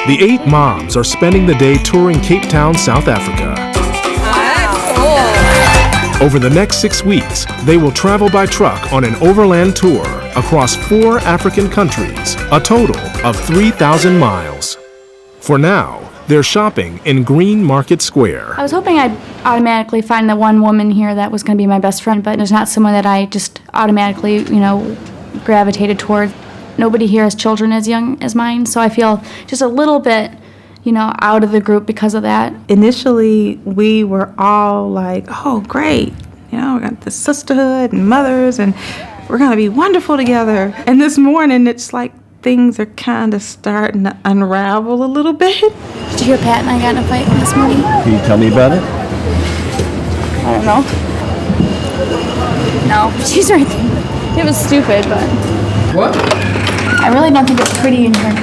The 8 moms are spending the day touring Cape Town, South Africa. Over the next 6 weeks, they will travel by truck on an overland tour across 4 African countries, a total of 3,000 miles. For now, they're shopping in Green Market Square. I was hoping I'd automatically find the one woman here that was going to be my best friend, but there's not someone that I just automatically, gravitated toward. Nobody here has children as young as mine, so I feel just a little bit, out of the group because of that. Initially, we were all like, oh, great. We got the sisterhood and mothers, and we're going to be wonderful together. And this morning, it's like things are kind of starting to unravel a little bit. Did you hear Pat and I got in a fight this morning? Can you tell me about it? I don't know. No, she's right there. It was stupid, but... What? I really don't think it's pretty in here.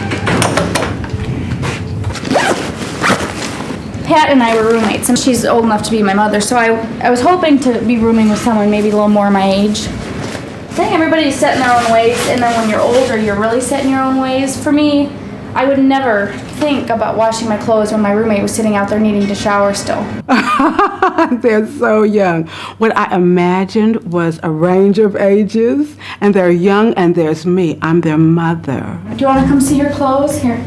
Pat and I were roommates, and she's old enough to be my mother, so I was hoping to be rooming with someone maybe a little more my age. I think everybody's set in their own ways, and then when you're older, you're really set in your own ways. For me, I would never think about washing my clothes when my roommate was sitting out there needing to shower still. They're so young. What I imagined was a range of ages, and they're young, and there's me. I'm their mother. Do you want to come see your clothes? Here.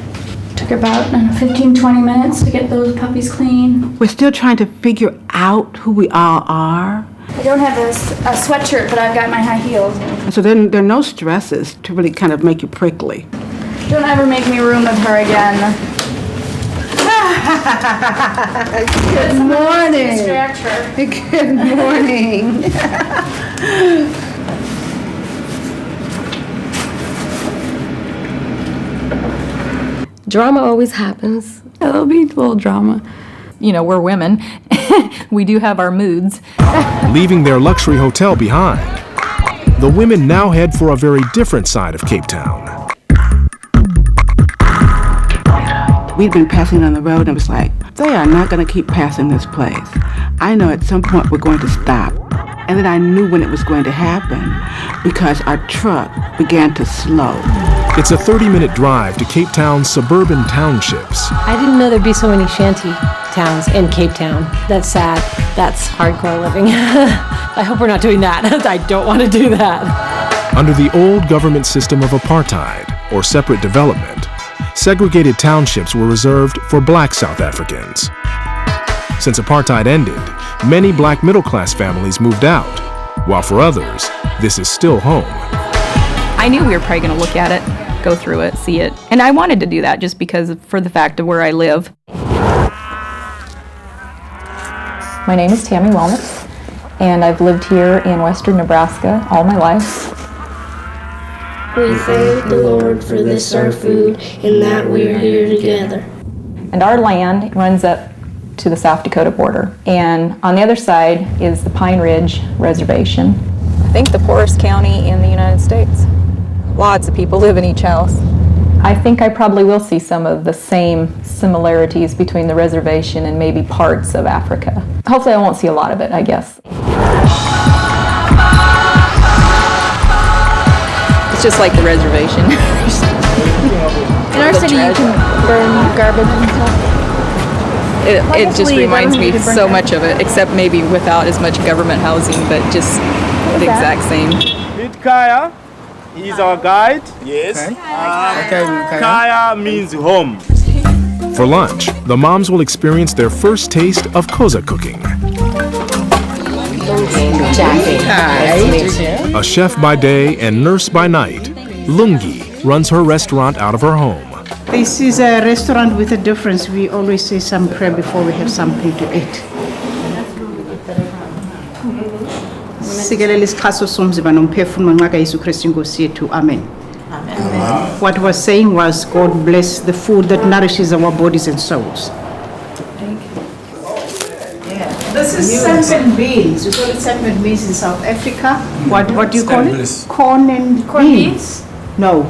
Took about 15-20 minutes to get those puppies clean. We're still trying to figure out who we all are. I don't have a sweatshirt, but I've got my high heels. So there are no stresses to really kind of make you prickly. Don't ever make me room with her again. Good morning. Distract her. Good morning. Drama always happens. There'll be a little drama. We're women. We do have our moods. Leaving their luxury hotel behind, the women now head for a very different side of Cape Town. We'd been passing on the road and it was like, they are not going to keep passing this place. I know at some point we're going to stop. And then I knew when it was going to happen because our truck began to slow. It's a 30-minute drive to Cape Town's suburban townships. I didn't know there'd be so many shanty towns in Cape Town. That's sad. That's hardcore living. I hope we're not doing that. I don't want to do that. Under the old government system of apartheid, or separate development, segregated townships were reserved for black South Africans. Since apartheid ended, many black middle-class families moved out, while for others, this is still home. I knew we were probably going to look at it, go through it, see it. And I wanted to do that just because for the fact of where I live. My name is Tammy Wellness, and I've lived here in western Nebraska all my life. We thank the Lord for this our food, and that we are here together. And our land runs up to the South Dakota border. And on the other side is the Pine Ridge Reservation. I think the poorest county in the United States. Lots of people live in each house. I think I probably will see some of the same similarities between the reservation and maybe parts of Africa. Hopefully I won't see a lot of it, I guess. It's just like the reservation. In our city, you can burn garbage and stuff. It just reminds me so much of it, except maybe without as much government housing, but just the exact same. Meet Kaya. He's our guide. Yes. Okay. Kaya means home. For lunch, the moms will experience their first taste of koza cooking. A chef by day and nurse by night, Lungi runs her restaurant out of her home. This is a restaurant with a difference. We always say some prayer before we have something to eat. Amen. What we're saying was, God bless the food that nourishes our bodies and souls. This is sampan beans. We call it sampan beans in South Africa. What do you call it? Corn and beans? No,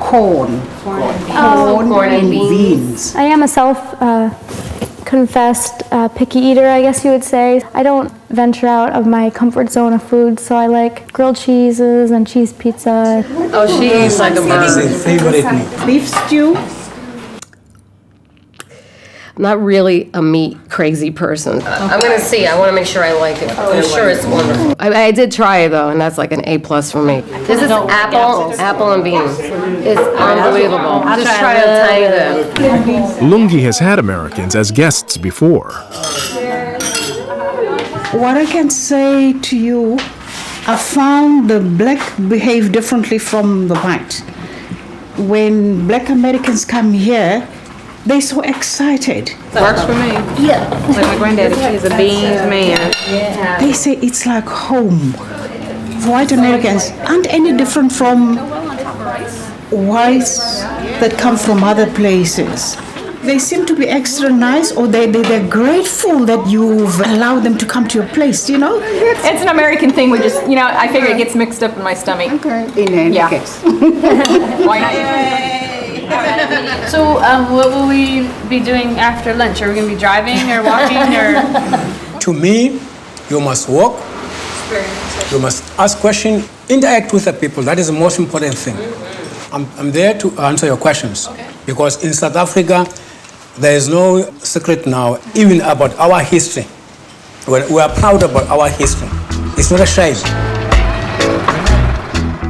corn. Corn and beans. I am a self-confessed picky eater, I guess you would say. I don't venture out of my comfort zone of food, so I like grilled cheeses and cheese pizza. Oh, she eats like a bird. Beef stew. not really a meat crazy person. I'm gonna see. I want to make sure I like it. I'm sure it's wonderful. I did try it though, and that's like an A+ for me. This is apple and beans. It's unbelievable. Just try a tiny bit. Lungi has had Americans as guests before. What I can say to you, I found the black behave differently from the white. When black Americans come here, they're so excited. Works for me. Yeah. Like my granddaddy, he's a beans man. Yeah. They say it's like home. White Americans aren't any different from whites that come from other places. They seem to be extra nice, or they're grateful that you've allowed them to come to your place, you know? It's an American thing. We just, I figure it gets mixed up in my stomach. Okay. In any case. Why not? So what will we be doing after lunch? Are we going to be driving or walking or? To me, you must walk, you must ask questions, interact with the people. That is the most important thing. I'm there to answer your questions. Okay. Because in South Africa, there is no secret now, even about our history. We are proud about our history. It's not a shame.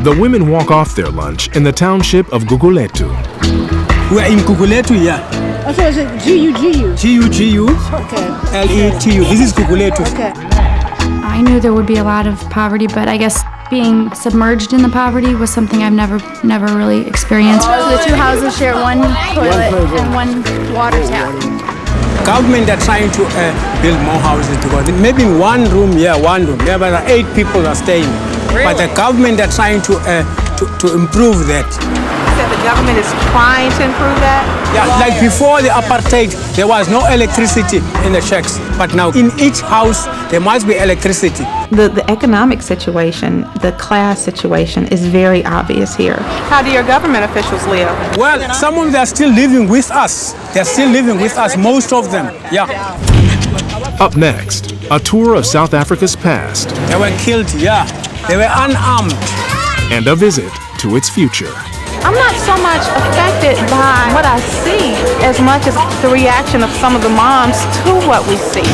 The women walk off their lunch in the township of Guguletu. We are in Guguletu, yeah. Oh, so is it G-U-G-U? G-U-G-U, Okay. L-E-T-U. This is Guguletu. Okay. I knew there would be a lot of poverty, but I guess being submerged in the poverty was something I've never really experienced. The two houses share one toilet and one water tap. Government are trying to build more houses because maybe one room, yeah, but 8 people are staying. Really? But the government are trying to improve that. You said the government is trying to improve that? Yeah, like before the apartheid, there was no electricity in the shacks. But now in each house, there must be electricity. The economic situation, the class situation is very obvious here. How do your government officials live? Well, some of them are still living with us. They're still living with us, most of them, yeah. Up next, a tour of South Africa's past. They were killed, yeah. They were unarmed. And a visit to its future. I'm not so much affected by what I see as much as the reaction of some of the moms to what we see.